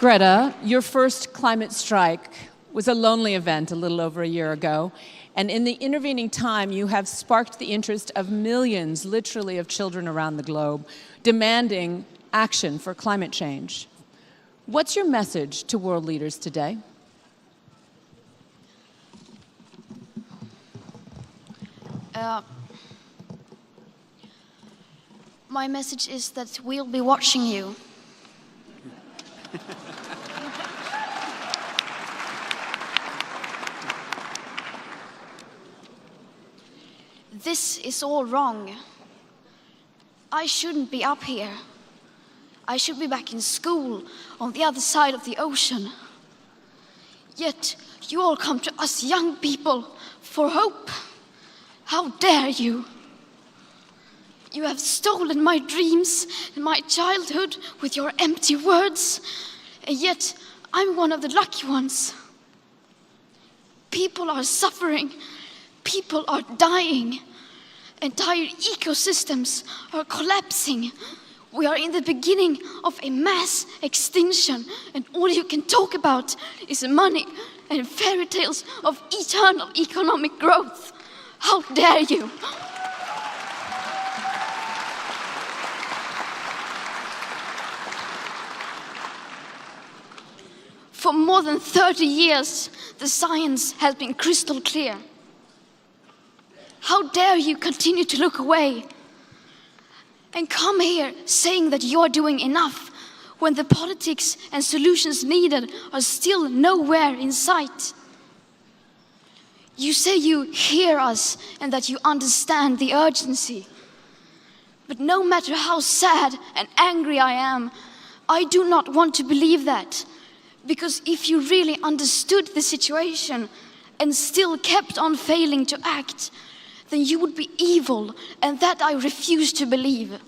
Greta, your first climate strike was a lonely event a little over a year ago, and in the intervening time, you have sparked the interest of millions, literally, of children around the globe, demanding action for climate change. What's your message to world leaders today? My message is that we'll be watching you. This is all wrong. I shouldn't be up here. I should be back in school on the other side of the ocean. Yet you all come to us young people for hope. How dare you? You have stolen my dreams and my childhood with your empty words, and yet I'm one of the lucky ones. People are suffering, people are dying, entire ecosystems are collapsing. We are in the beginning of a mass extinction, and all you can talk about is money and fairy tales of eternal economic growth. How dare you? For more than 30 years, the science has been crystal clear. How dare you continue to look away and come here saying that you're doing enough when the politics and solutions needed are still nowhere in sight? You say you hear us and that you understand the urgency. But no matter how sad and angry I am, I do not want to believe that. Because if you really understood the situation and still kept on failing to act, then you would be evil, and that I refuse to believe.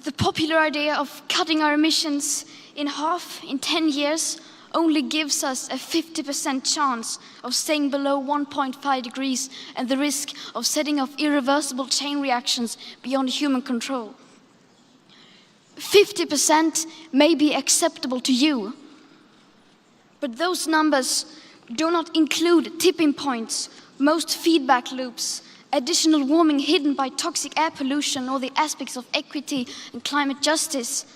The popular idea of cutting our emissions in half in 10 years only gives us a 50% chance of staying below 1.5 degrees and the risk of setting off irreversible chain reactions beyond human control. 50% may be acceptable to you, but those numbers do not include tipping points, most feedback loops, additional warming hidden by toxic air pollution, or the aspects of equity and climate justice.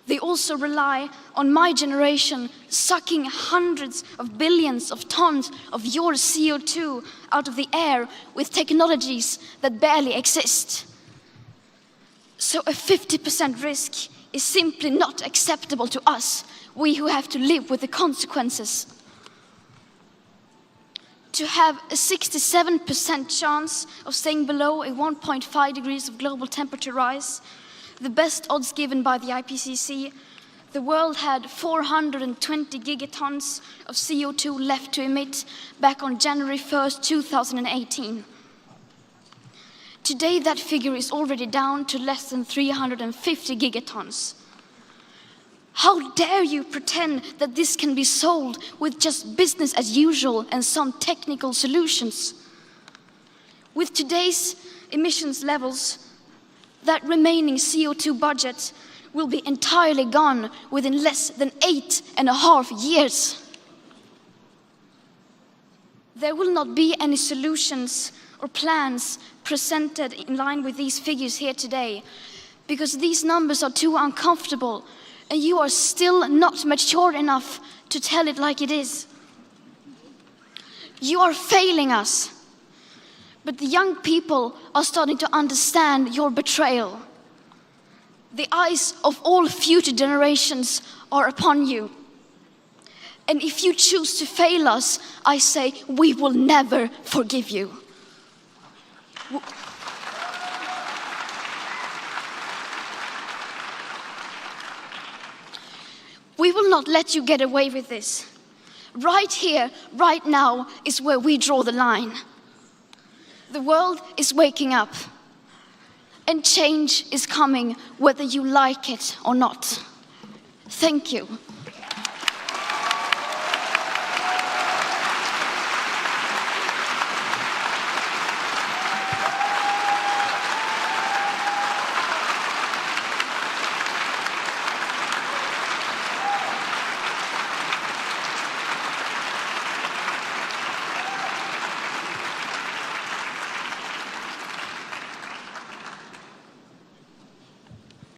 They also rely on my generation sucking hundreds of billions of tons of your CO2 out of the air with technologies that barely exist. So a 50% risk is simply not acceptable to us, we who have to live with the consequences. To have a 67% chance of staying below a 1.5 degrees of global temperature rise, the best odds given by the IPCC, the world had 420 gigatons of CO2 left to emit back on January 1st, 2018. Today, that figure is already down to less than 350 gigatons. How dare you pretend that this can be solved with just business as usual and some technical solutions? With today's emissions levels, that remaining CO2 budget will be entirely gone within less than 8.5 years. There will not be any solutions or plans presented in line with these figures here today, because these numbers are too uncomfortable, and you are still not mature enough to tell it like it is. You are failing us. But the young people are starting to understand your betrayal. The eyes of all future generations are upon you. And if you choose to fail us, I say we will never forgive you. We will not let you get away with this. Right here, right now, is where we draw the line. The world is waking up, and change is coming whether you like it or not. Thank you.